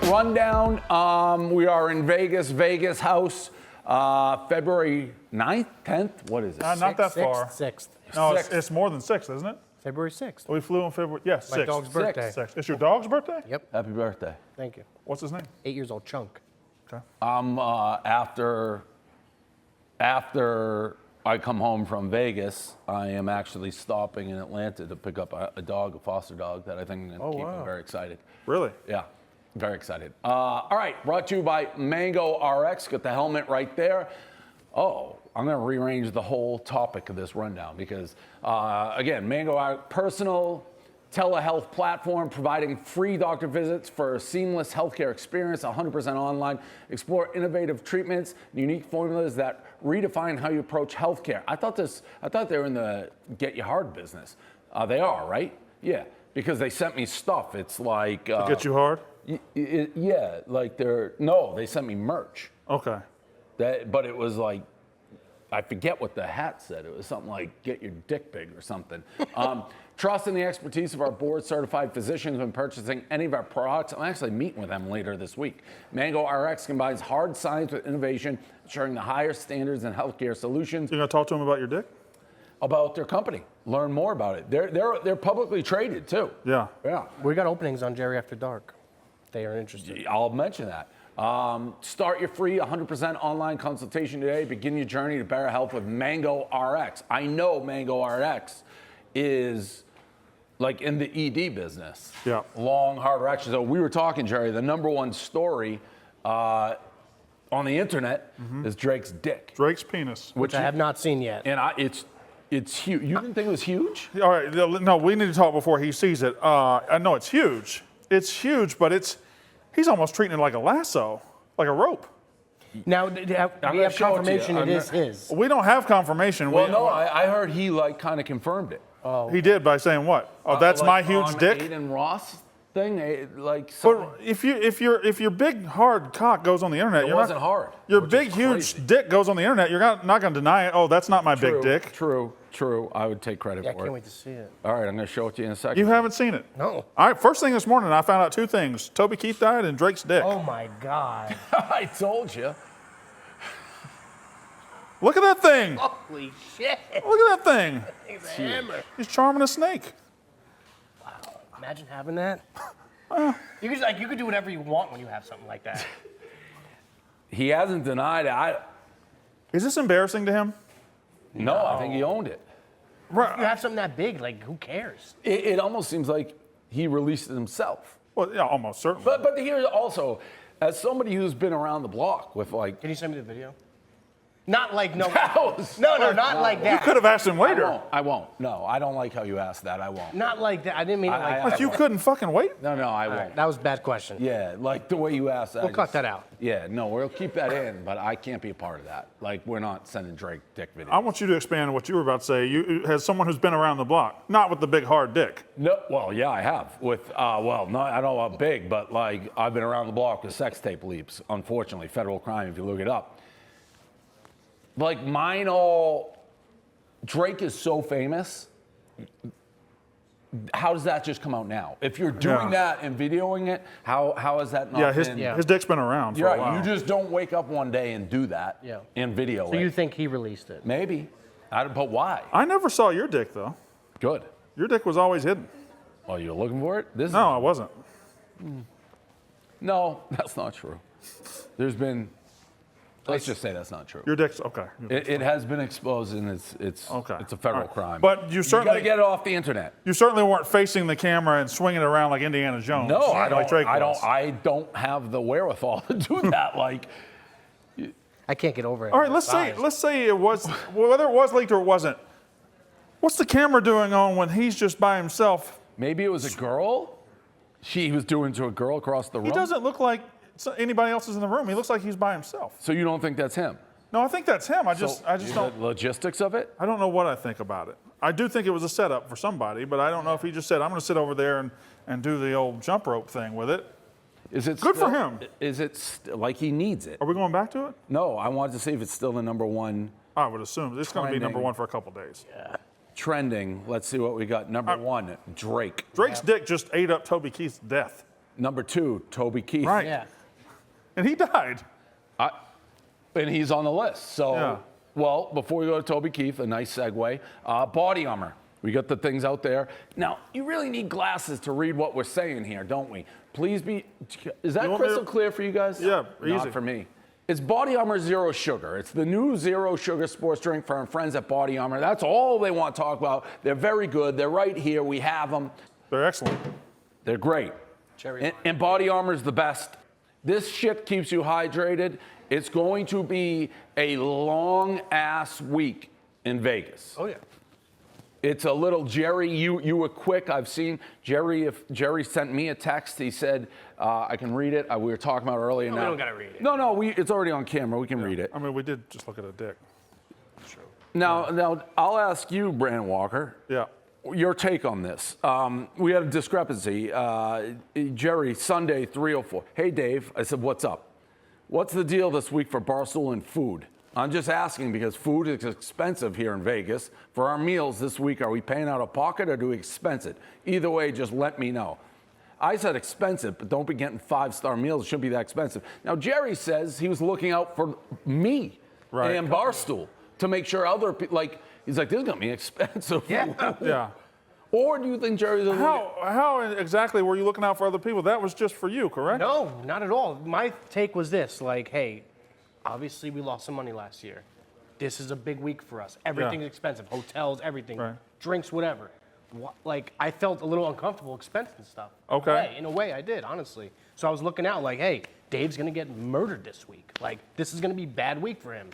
rundown. We are in Vegas house, February 9th, 10th. What is it? Not that far. 6th. No, Sixth. it's more than 6th, isn't it? February 6th. We flew on February, yeah, 6th. My dog's birthday. 6th. It's your dog's birthday? Yep. Happy birthday. Thank you. What's his name? 8 years old, Chunk. Okay. After I come home from Vegas, I am actually stopping in Atlanta to pick up a dog, a foster dog that I think I'm going to keep. I'm very excited. Really? Yeah, very excited. All right, brought to you by Mango RX. Got the helmet right there. Oh, I'm going to rearrange the whole topic of this rundown because, again, Mango RX, personal telehealth platform providing free doctor visits for a seamless healthcare experience, 100% online. Explore innovative treatments, unique formulas that redefine how you approach healthcare. I thought they were in the get you hard business. They are, right? Yeah, because they sent me stuff. It's like Get you hard? Yeah, like they sent me merch. Okay. But it was like, I forget what the hat said. It was something like, get your dick big or something. Trust in the expertise of our board-certified physicians when purchasing any of our products. I'm actually meeting with them later this week. Mango RX combines hard science with innovation, ensuring the highest standards in healthcare solutions. You're going to talk to him about your dick? About their company. Learn more about it. They're publicly traded, too. Yeah. Yeah. We got openings on Jerry After Dark. They are interested. I'll mention that. Start your free 100% online consultation today. Begin your journey to better health with Mango RX. I know Mango RX is like in the ED business. Yeah. Long, hard action. So we were talking, Jerry, the number one story on the internet is Drake's dick. Drake's penis. Which I have not seen yet. And it's huge. You didn't think it was huge? All right, no, we need to talk before he sees it. I know it's huge. It's huge, but he's almost treating it like a lasso, like a rope. Now, we have confirmation it is his. We don't have confirmation. Well, no, I heard he like kind of confirmed it. Oh. He did by saying what? Oh, that's like my huge on dick. Aiden Ross thing, like. But if your big hard cock goes on the internet, It wasn't hard. Your which big is huge crazy. dick goes on the internet. You're not going to deny it. Oh, that's not my big dick. True. I would take credit Yeah, I for it. can't wait to see it. All right, I'm going to show it to you in a second. You haven't seen it. No. All right. First thing this morning, I found out two things: Toby Keith died and Drake's dick. Oh my God. I told you. Look at that thing. Holy shit. Look at that thing. He's a hammer. He's charming a snake. Wow. Imagine having that. You could do whatever you want when you have something like that. He hasn't denied it. Is this embarrassing to him? No, I think he owned it. You have something that big, like, who cares? It almost seems like he released it himself. Well, yeah, almost certainly. But here also, as somebody who's been around the block with like. Can you send me the video? Not like, no. Cows. No, not like You that. could have asked him later. I won't. No, I don't like how you asked that. I won't. Not like that. I didn't mean it like But that. you couldn't fucking wait? No, I All won't. right, that was a bad question. Yeah, like the way you asked that. We'll cut that out. Yeah, no, we'll keep that in, but I can't be a part of that. Like, we're not sending Drake dick videos. I want you to expand on what you were about to say. You, as someone who's been around the block, not with the big hard dick. No, well, yeah, I have. With, I don't know how big, but like, I've been around the block with sex tape leaps. Unfortunately, federal crime if you look it up. Like, Drake is so famous. How does that just come out now? If you're doing that and videoing it, how is that not been? His dick's been around for a while. You just don't wake up one day and do that and video it. So you think he released it? Maybe. But why? I never saw your dick, though. Good. Your dick was always hidden. Oh, you're looking for it? No, I wasn't. No, that's not true. There's been. Let's just say that's not true. Your dick's okay. It has been exposed, and it's a federal crime. But you certainly got to get it off the internet. You certainly weren't facing the camera and swinging it around like Indiana Jones. No, I don't. Like Drake was. I don't have the wherewithal to do that. Like, I can't get over it. All right, let's say it was, whether it was leaked or it wasn't. What's the camera doing on when he's just by himself? Maybe it was a girl. He was doing to a girl across the room. He doesn't look like anybody else is in the room. He looks like he's by himself. So you don't think that's him? No, I think that's him. I just don't. The logistics of it? I don't know what I think about it. I do think it was a setup for somebody, but I don't know if he just said, I'm going to sit over there and do the old jump rope thing with it. Is it good for him? Is it like he needs it? Are we going back to it? No, I wanted to see if it's still the number one. I would assume it's going to be number one for a couple days. Yeah. Trending. Let's see what we got. Number one, Drake. Drake's dick just ate up Toby Keith's death. Number 2, Toby Keith. Right. Yeah. And he died. And he's on the list. So, Yeah. well, before we go to Toby Keith, a nice segue. BodyArmor. We got the things out there. Now, you really need glasses to read what we're saying here, don't we? Please be. Is that You want me crystal to- clear for you guys? Yeah, easy. Not for me. It's BodyArmor Zero Sugar. It's the new Zero Sugar sports drink from our friends at BodyArmor. That's all they want to talk about. They're very good. They're right here. We have them. They're excellent. They're great. And BodyArmor is the best. This shit keeps you hydrated. It's going to be a long-ass week in Vegas. Oh, yeah. It's a little, Jerry, you were quick. I've seen Jerry, if Jerry sent me a text, he said, I can read it. We were talking about it earlier. No, now. we don't gotta read it. No, it's already on camera. We can read it. I mean, we did just look at a dick. Now, I'll ask you, Brandon Walker, Yeah. your take on this. We had a discrepancy. Jerry, Sunday, 3:04. Hey, Dave. I said, what's up? What's the deal this week for Barstool and food? I'm just asking because food is expensive here in Vegas. For our meals this week, are we paying out of pocket or do we expense it? Either way, just let me know. I said expensive, but don't be getting 5-star meals. It shouldn't be that expensive. Now, Jerry says he was looking out for me and Barstool to make sure other people, like, he's like, this is going to be expensive. Yeah. Yeah. Or do you think Jerry's a How exactly were you looking out for other people? That was just for you, correct? No, not at all. My take was this, like, hey, obviously we lost some money last year. This is a big week for us. Everything's expensive. Hotels, everything. Right. Drinks, whatever. Like, I felt a little uncomfortable expensing stuff. Okay. Hey, in a way, I did, honestly. So I was looking out like, hey, Dave's going to get murdered this week. Like, this is going to be a bad week for him.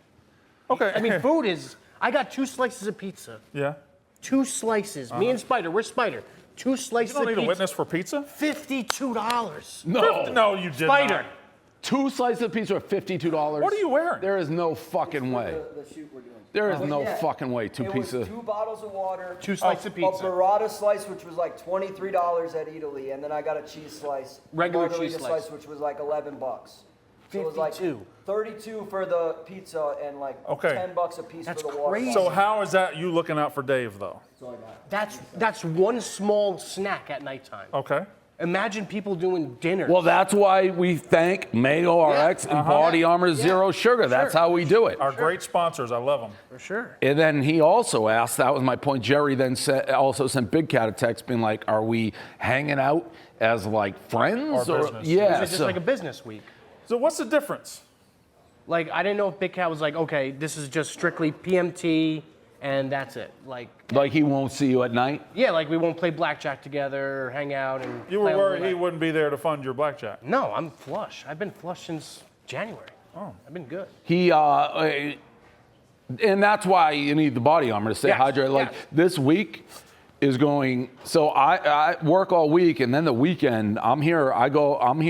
Okay. I mean, food is, I got 2 slices of pizza. Yeah. 2 slices. Me and Spider, we're Spider. 2 slices You don't of need pizza. a witness for pizza? $52. No, you did Spider. not. 2 slices of pizza are $52. What are you wearing? There is no fucking way. The shoot we're doing. There is no Yeah. fucking way. 2 It pieces. was 2 bottles of water, 2 slices of a pizza. burrata slice, which was like $23 at Italy, and then I got a cheese slice, Regular margarita cheese slice. which was like $11. So it was like 52. 32 for the pizza and like Okay. $10 a piece That's for the water. crazy. So how is that you looking out for Dave, though? That's one small snack at nighttime. Okay. Imagine people doing dinner. Well, that's why we thank Mango RX and BodyArmor Zero Sugar. That's how we do it. Our great sponsors. I love them. for sure. And then he also asked, that was my point, Jerry then also sent Big Cat a text being like, are we hanging out as like friends? Or business. Yeah. It's just like a business week. So what's the difference? Like, I didn't know if Big Cat was like, okay, this is just strictly PMT and that's it. Like he won't see you at night? yeah, like we won't play blackjack together or hang out and You play were a worried little he bit. wouldn't be there to fund your blackjack. No, I'm flush. I've been flush since January. Oh. I've been good. He, and that's why you need the BodyArmor to stay Yes, hydrated. Like yes. this week is going, so I work all week and then the weekend, I'm here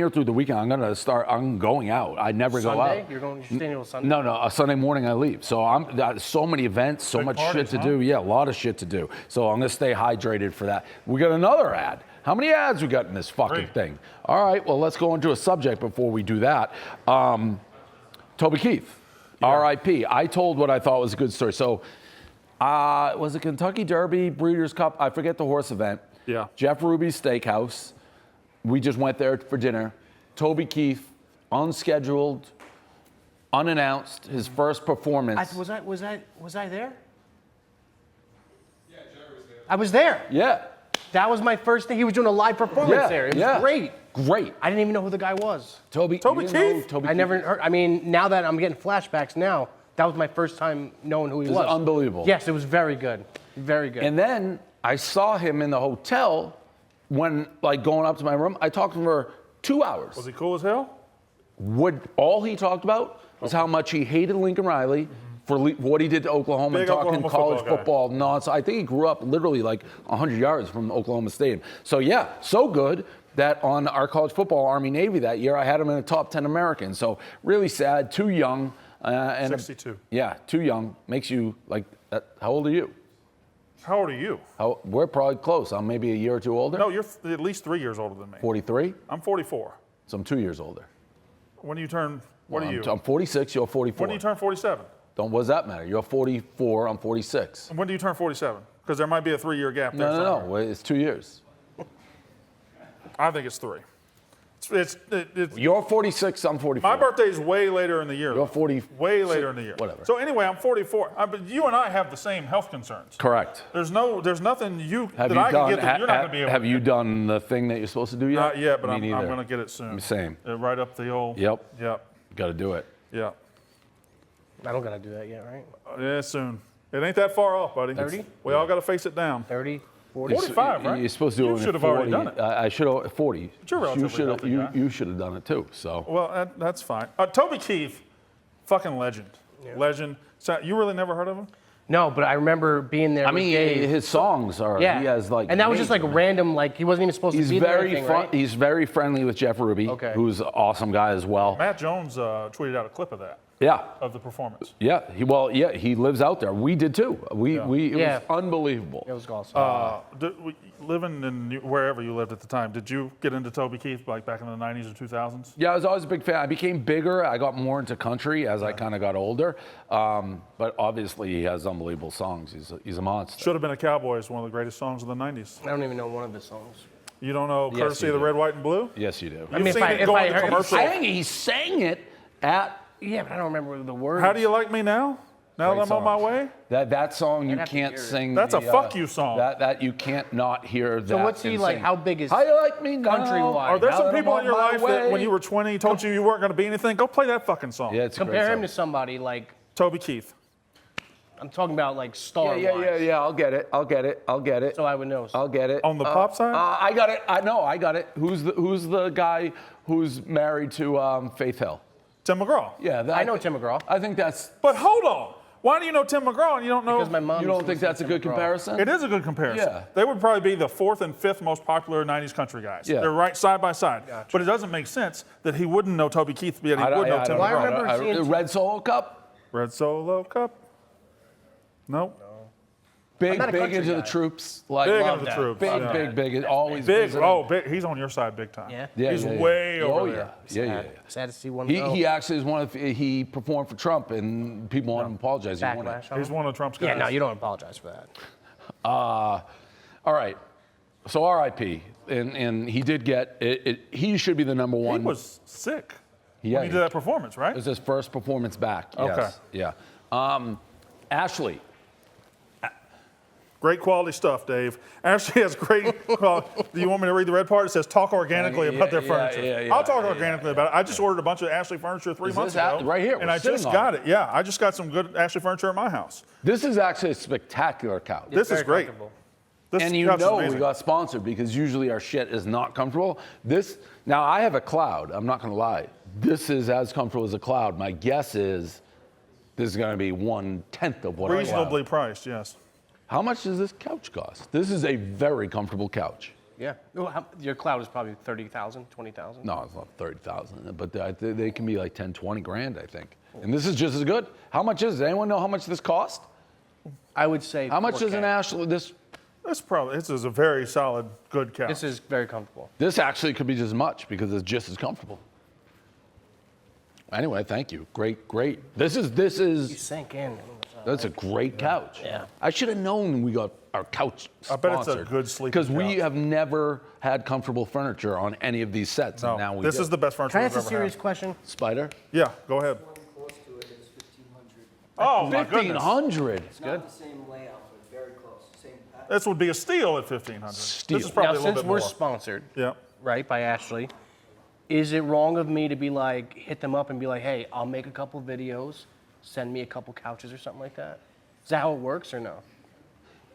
through the weekend. I'm going out. I never go Sunday? out. You're staying until Sunday? No, a Sunday morning I leave. So so many events, so Big much parties, shit to huh? do. Yeah, a lot of shit to do. So I'm gonna stay hydrated for that. We got another ad. How many ads we got in this fucking 3. thing? All right, well let's go into a subject before we do that. Toby Keith, R.I.P. I told what I thought was a good story. So was it Kentucky Derby, Breeders' Cup? I forget the horse event. Yeah. Jeff Ruby's Steakhouse. We just went there for dinner. Toby Keith, unscheduled, unannounced, his first performance. Was I there? Yeah, Jerry was there. I was there. Yeah. That was my first thing. He was doing a live performance there. It was great. Great. I didn't even know who the guy was. Toby Keith? Toby I never heard. I mean, now that I'm getting flashbacks now, that was my first time knowing who he was. It was unbelievable. Yes, it was very good. Very good. And then I saw him in the hotel when, like, going up to my room. I talked to him for 2 hours. Was he cool as hell? All he talked about was how much he hated Lincoln Riley for what he did to Oklahoma, Big talking Oklahoma college football guy. football nonsense. I think he grew up literally like 100 yards from Oklahoma Stadium. So yeah, so good that on our college football Army-Navy that year, I had him in the top 10 Americans. So really sad, too young. And 62. Yeah, too young. Makes you like, how old are you? How old are you? We're probably close. I'm maybe a year or two older. No, you're at least 3 years older than me. 43? I'm 44. So I'm 2 years older. When do you turn, what are you? I'm 46, you're 44. When do you turn 47? What does that matter? You're 44, I'm 46. When do you turn 47? Because there might be a 3-year gap there. No, somewhere. it's 2 years. I think it's 3. You're 46, I'm 44. My birthday's way later in the year. You're 40. Way later in the year. Whatever. So anyway, I'm 44. But you and I have the same health concerns. Correct. There's nothing Have that you I done, can get that you're not going to be able Have to you get. done the thing that you're supposed to do yet? Not yet, but Me I'm neither. going to get it soon. Same. Right up the old. Yep. Yep. Got to do it. Yeah. I don't gotta do that yet, right? Yeah, soon. It ain't that far off, buddy. 30? We all got to face it down. 30, 40. 45, right? You're supposed to do You it should in have 40. already done it. I should have 40. But you're a relatively healthy guy. You should have done it too. So. Well, that's fine. Toby Keith, fucking legend. Legend. So, you really never heard of him? No, but I remember being there. I with mean, Dave. his songs are. Yeah. He has like. and that was just like names. random. Like he wasn't even supposed He's to be there. or very anything, fun. right? He's very friendly with Jeff Ruby, Okay. who's an awesome guy as well. Matt Jones tweeted out a clip of that, Yeah. of the performance. Yeah. He lives out there. We did too. It was unbelievable. It was awesome. Living in wherever you lived at the time, did you get into Toby Keith like back in the 90s or 2000s? Yeah, I was always a big fan. I became bigger. I got more into country as I kind of got older. But obviously, he has unbelievable songs. He's a monster. Should have been a Cowboy is one of the greatest songs of the 90s. I don't even know one of his songs. You don't know Yes, Courtesy you of the do. Red, White, and Blue? Yes, you do. You've mean, if seen I- it if go I into heard- commercial. I think he sang it at Yeah, but I don't remember the words. How do you like me now? Now Great that I'm on my songs. way? that song. You I'd have to can't hear it. sing. That's a the, fuck you song. That you can't not hear that. So what's he and like? sing. How big is How you like me now? country-wise? Are there Now some that I'm people on in your my life that when way? you were 20 told you weren't going to be anything? Go play that fucking song. Yeah, it's a great Compare him to song. somebody like Toby Keith. I'm talking about like star. Yeah. I'll get it. So I would know. I'll get it. On the pop side? I got it. I got it. Who's the guy who's married to Faith Hill? Tim McGraw. Yeah, I know Tim McGraw. I think that's. But hold on. Why do you know Tim McGraw and you don't know? Because my mom. You used don't to think listen that's to a good Tim McGraw. comparison? It is a good comparison. Yeah. They would probably be the 4th and 5th most popular 90s country guys. Yeah. They're right side by side. But it doesn't make sense that he wouldn't know Toby Keith, yet he would know Tim Well, I McGraw. remember seeing- Red Solo Cup. Red Solo Cup? Nope. Big not a country into the guy. troops. Like Big love into the that. troops. Big, Yeah. big. Always Big. visiting. Oh, big. He's on your side big time. Yeah. Yeah, He's yeah, yeah. way over Oh, there. yeah. Sad to see one. He actually is one of he performed for Trump and people want him to apologize. He won it. Backlash. on He's him. one of Trump's guys. Yeah, no, you don't apologize for that. All right. So R.I.P. And he did get it. He should be the number He one. was sick Yeah, when he did that performance, right? It was his first performance back. Okay. Yes. Yeah. Ashley. Great quality stuff, Dave. Ashley has great quality. Do you want me to read the red part? It says talk organically about their furniture. yeah, I'll talk organically about it. I just ordered a bunch of Ashley furniture 3 Is months this ago. out- right here? And We're I just sitting on got it. it. Yeah, I just got some good Ashley furniture at my house. This is actually a spectacular couch. This is Very great. comfortable. This And you couch is know we amazing. got sponsored because usually our shit is not comfortable. Now I have a Cloud. I'm not going to lie. This is as comfortable as a Cloud. My guess is this is going to be 1/10 of what a Cloud. reasonably priced, yes. How much does this couch cost? This is a very comfortable couch. Yeah. Well, your cloud is probably 30,000, 20,000. No, it's not 30,000, but they can be like 10, 20 grand, I think. And this is just as good. How much is it? Does anyone know how much this cost? I would say. How much 4K. is an Ashley? This This is a very solid, good couch. This is very comfortable. This actually could be just as much because it's just as comfortable. Anyway, thank you. Great. This You is sank in. that's a great couch. Yeah. I should have known we got our couch I bet it's a sponsored. good sleeping Because we couch. have never had comfortable furniture on any of these sets, No, and now we this do. is the best furniture Can I we've ask a ever serious had. question? Spider. Yeah, go ahead. One close to it is 1,500. Oh, my goodness. 1,500. It's not the same layout, but very close. Same pattern. This would be a steal at 1,500. Steal. This is probably Now, a little since bit we're more. sponsored, Yeah. right, by Ashley, is it wrong of me to be like, hit them up and be like, hey, I'll make a couple videos, send me a couple couches or something like that? Is that how it works or no?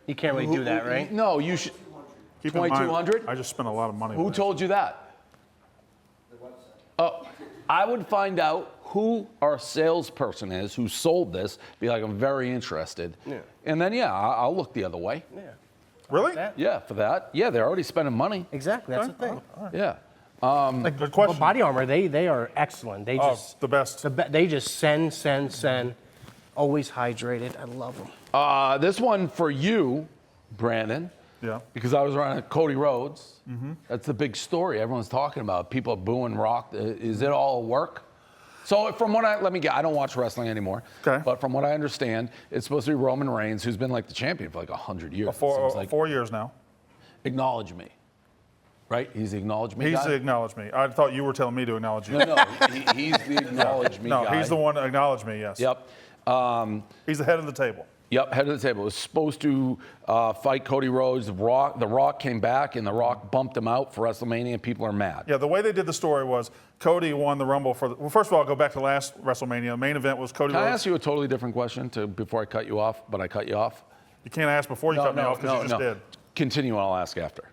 You can't really do that, right? No, you should. Keep in mind, 2,200? I just spent a lot of money. Who with told you that? The website. Oh, I would find out who our salesperson is who sold this. Be like, I'm very interested. Yeah. And then I'll look the other way. Yeah. it. Really? That? Yeah, for that. Yeah, they're already spending money. Exactly, that's the thing. Yeah. Like, Good question. But BodyArmor, they are excellent. They Oh, just the best. they just send. Always hydrated. I love them. This one for you, Brandon. Yeah. Because I was around Cody Rhodes. That's the big story everyone's talking about. People are booing Rock. Is it all work? So from what let me get, I don't watch wrestling anymore. Okay. But from what I understand, it's supposed to be Roman Reigns, who's been like the champion for like 100 years. it seems like. 4 years now. Acknowledge me. right? He's the acknowledge me He's guy. the acknowledge me. I thought you were telling me to acknowledge you. No, he's the acknowledge me No, guy. he's the one to acknowledge me, yes. Yep. He's the head of the table. Yep, head of the table. Was supposed to fight Cody Rhodes. The Rock came back, and The Rock bumped him out for WrestleMania, and people are mad. Yeah, the way they did the story was Cody won the Rumble well, first of all, I'll go back to last WrestleMania. The main event was Cody Can I Rhodes. ask you a totally different question before I cut you off, but I cut you off? You can't ask before you cut me off because you just did. Continue, and I'll ask after.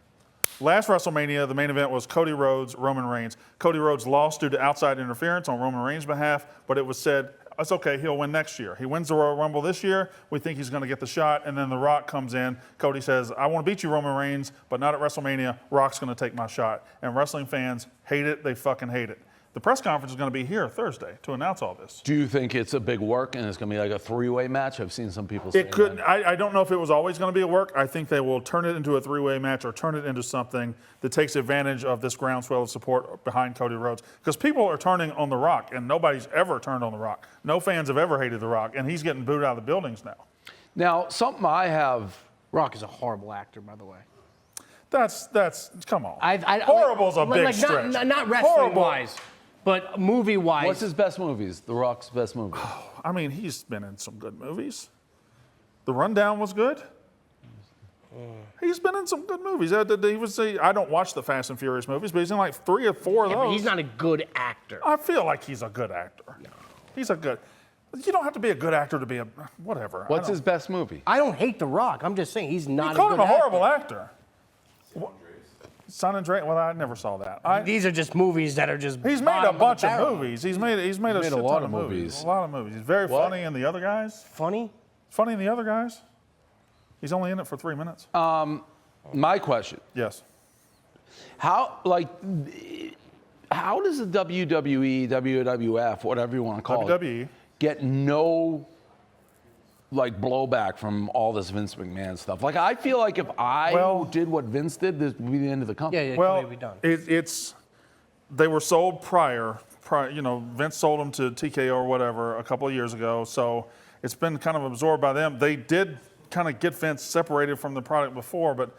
Last WrestleMania, the main event was Cody Rhodes, Roman Reigns. Cody Rhodes lost due to outside interference on Roman Reigns' behalf, but it was said, it's okay, he'll win next year. He wins the Royal Rumble this year. We think he's going to get the shot, and then The Rock comes in. Cody says, I want to beat you, Roman Reigns, but not at WrestleMania. Rock's going to take my shot. And wrestling fans hate it. They fucking hate it. The press conference is going to be here Thursday to announce all this. Do you think it's a big work and it's going to be like a three-way match? I've seen some people say It could. that. I don't know if it was always going to be a work. I think they will turn it into a three-way match or turn it into something that takes advantage of this groundswell of support behind Cody Rhodes. Because people are turning on The Rock, and nobody's ever turned on The Rock. No fans have ever hated The Rock, and he's getting booed out of the buildings now. Now, something I have. Rock is a horrible actor, by the way. That's come on. Horrible's a big stretch. Not Horrible. wrestling-wise, but movie-wise. What's his best movies? The Rock's best movie. I mean, he's been in some good movies. The Rundown was good. He's been in some good movies. I don't watch the Fast and Furious movies, but he's in like 3 or 4 of Yeah, those. but he's not a good actor. I feel like he's a good actor. No. He's a good. You don't have to be a good actor to be a whatever. What's his best movie? I don't hate The Rock. I'm just saying he's not You called a him good a horrible actor. San Andreas. Well, I never saw that. These are just movies that are just. He's made a bottom of bunch the of barrel. movies. He's made a shit a lot ton of movies. A lot of movies. He's very funny in The Other Guys. Funny? Funny in The Other Guys. He's only in it for 3 minutes. My question. Yes. How does the WWE, WWF, whatever you want to call WWE. it, get no blowback from all this Vince McMahon stuff? Like, I feel like if I did what Vince did, this would be the end of the company. Yeah, Well, be done. they were sold prior. Vince sold them to TKO or whatever a couple of years ago, so it's been kind of absorbed by them. They did kind of get Vince separated from the product before, but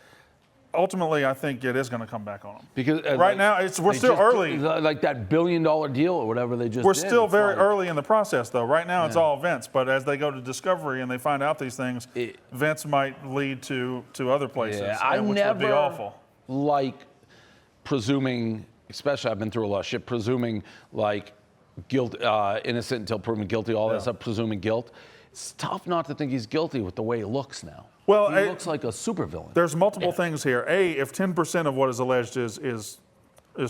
ultimately, I think it is going to come back on them. Because now, we're still early. Like that $1 billion deal or whatever they just We're did. still It's very like- early in the process, though. Right now, it's all Vince. But as they go to Discovery and they find out these things, Vince might lead to other places, Yeah, which would be awful. Like presuming, especially I've been through a lot of shit, presuming like guilt, innocent until proven guilty, all that stuff, presuming guilt. It's tough not to think he's guilty with the way he looks now. Well, he looks like a supervillain. There's multiple things here. A, if 10% of what is alleged is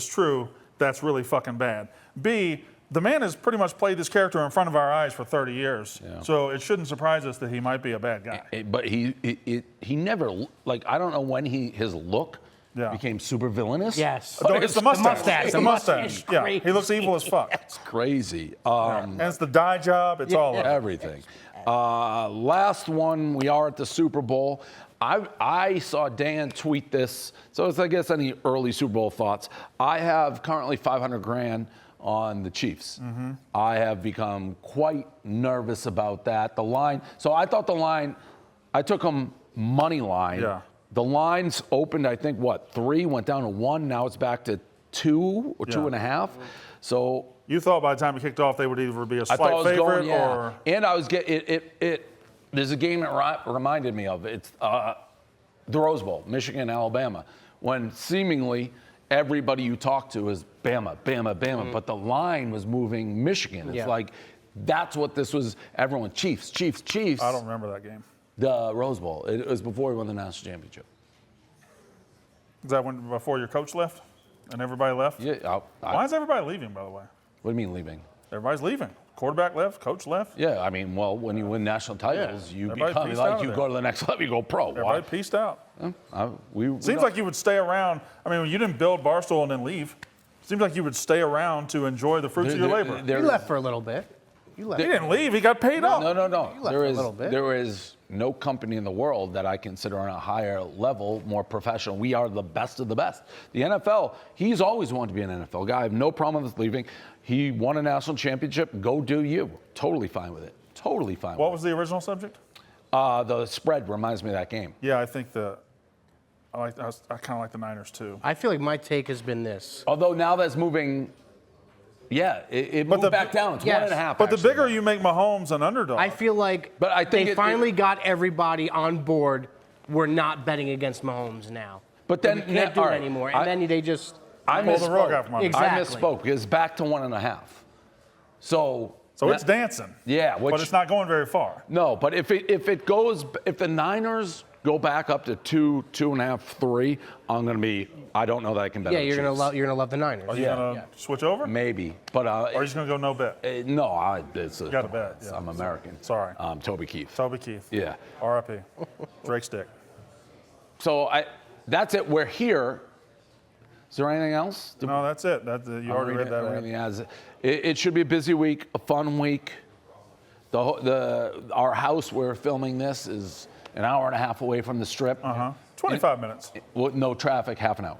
true, that's really fucking bad. B, the man has pretty much played this character in front of our eyes for 30 years. Yeah. So it shouldn't surprise us that he might be a bad guy. But he never, I don't know when his look became super villainous. Yes. It's the mustache. It's the mustache. It's Yeah, crazy. he looks evil as fuck. It's crazy. And it's the dye job. It's all of it. Everything. Last one, we are at the Super Bowl. I saw Dan tweet this, so it's, I guess, any early Super Bowl thoughts. I have currently $500,000 on the Chiefs. Mm-hmm. I have become quite nervous about that. The line, so I thought the line, I took them money line. Yeah. The lines opened, I think, 3, went down to 1, now it's back to 2 or 2.5. So you thought by the time it kicked off they would either be a slight I thought I was favorite going, or. And I was getting there's a game that reminded me of it's the Rose Bowl, Michigan, Alabama, when seemingly everybody you talk to is Bama, Bama, Bama, but the line was moving Michigan. It's like that's what this was. Everyone, Chiefs, Chiefs, Chiefs. I don't remember that game. The Rose Bowl. It was before we won the national championship. Is that before your coach left and everybody left? Yeah. Why is everybody leaving, by the way? What do you mean leaving? Everybody's leaving. Quarterback left, coach left. Yeah, I mean, well, when you win national titles, you Everybody become pieced out like of you there. go to the next level, you go pro. Everybody pieced out. Seems Like you would stay around. I mean, you didn't build Barstool and then leave. Seems like you would stay around to enjoy the fruits of your labor. He left for a little bit. He didn't leave. He got paid off. No. You left for a little bit. There is no company in the world that I consider on a higher level, more professional. We are the best of the best. The NFL, he's always wanted to be an NFL guy. I have no problem with leaving. He won a national championship. Go do you. Totally fine with it. Totally fine with it. What was the original subject? The spread reminds me of that game. Yeah, I think I kind of like the Niners too. I feel like my take has been this. Although now that's moving. Yeah, it moved back down. It's yes. 1.5. But the actually bigger now. you make Mahomes an underdog. I feel like But I think they finally got everybody on board. We're not betting against Mahomes now. But then we can't do all it right, anymore. And then they just I pull the rug misspoke. out from under. Exactly. I misspoke because it's back to 1.5. So it's dancing. Yeah, but it's not going very far. No, but if the Niners go back up to 2.5, 3, I'm gonna be. I don't know that I can bet. yeah, on you're Chiefs. gonna love the Niners. Are you gonna switch over? Maybe, but Or are you just gonna go no bet? no, it's Gotta bet, yeah. I'm American. Sorry. Toby Keith. Toby Keith. Yeah. R.I.P. Drake Stick. So that's it. We're here. Is there anything else? No, that's it. You already read that. Everything has it should be a busy week, a fun week. Our house we're filming this is an hour and a half away from the strip. 25 minutes. With no traffic, half an hour.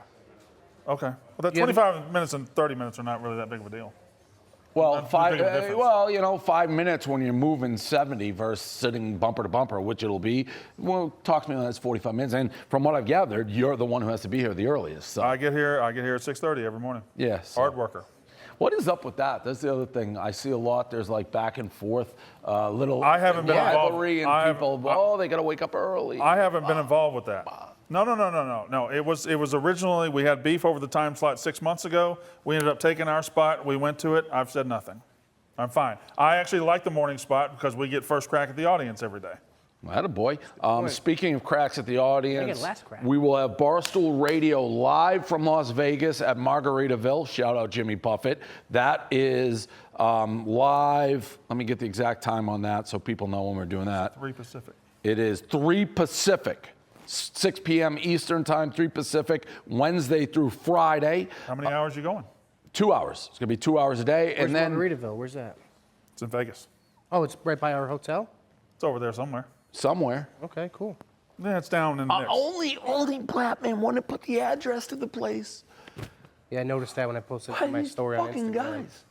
Okay. Well, that 25 minutes and 30 minutes are not really that big of a deal. Well, Not too big of a difference. 5 minutes when you're moving 70 versus sitting bumper to bumper, which it'll be. Well, talk to me on that's 45 minutes. And from what I've gathered, you're the one who has to be here the earliest. So. I get here at 6:30 every morning. Yeah. So. Hard worker. What is up with that? That's the other thing. I see a lot. There's like back and forth, little I haven't been involved. rivalry and people. They got to wake up early. I haven't been involved with that. No. It was originally, we had beef over the time slot 6 months ago. We ended up taking our spot. We went to it. I've said nothing. I'm fine. I actually like the morning spot because we get first crack at the audience every day. Attaboy. Speaking of cracks at the audience, last crack. we will have Barstool Radio live from Las Vegas at Margaritaville. Shout out Jimmy Buffett. That is live. Let me get the exact time on that so people know when we're doing that. 3 Pacific. It is 3 Pacific, 6 p.m. Eastern Time, 3 Pacific, Wednesday through Friday. How many hours you going? 2 hours. It's going to be 2 hours a day. Where's and then Margaritaville? Where's that? It's in Vegas. Oh, it's right by our hotel? It's over there somewhere. somewhere. Okay, cool. Yeah, it's down in the mix. Only Blackman want to put the address to the place. Yeah, I noticed that when I posted Why my these story on fucking Instagram. guys?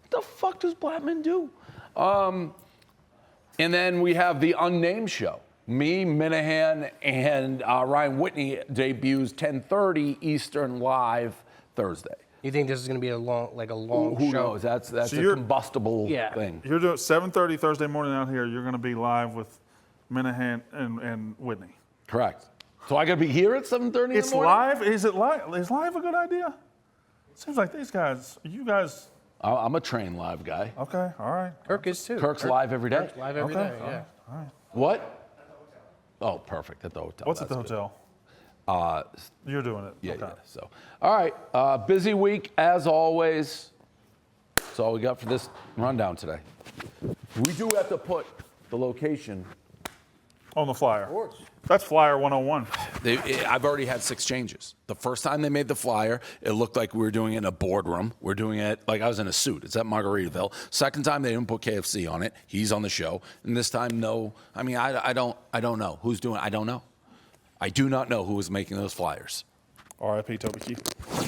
What the fuck does Blackman do? And then we have the Unnamed Show. Me, Minahan, and Ryan Whitney debuts 10:30 Eastern live Thursday. You think this is going to be a long Who show? knows? That's So a you're- combustible Yeah. thing. You're doing 7:30 Thursday morning out here. You're going to be live with Minahan and Whitney. Correct. So I got to be here at 7:30 in It's the morning? live. Is it live? Is live a good idea? Seems like these guys. You guys. I'm a trained live guy. Okay. All right. Kirk is too. Kirk's live every day. Kirk's live every Okay. day, yeah. All right. What? Oh, perfect. At the hotel. What's at the That's good. hotel? You're doing it. Yeah, okay. yeah. So, all right. Busy week as always. That's all we got for this rundown today. We do have to put the location. On the flyer. That's Flyer 101. I've already had 6 changes. The first time they made the flyer, it looked like we were doing it in a boardroom. We're doing it like I was in a suit. It's at Margaritaville. Second time they didn't put KFC on it. He's on the show. And this time, no. I mean, I don't know who's doing it. I don't know. I do not know who was making those flyers. R.I.P. Toby Keith.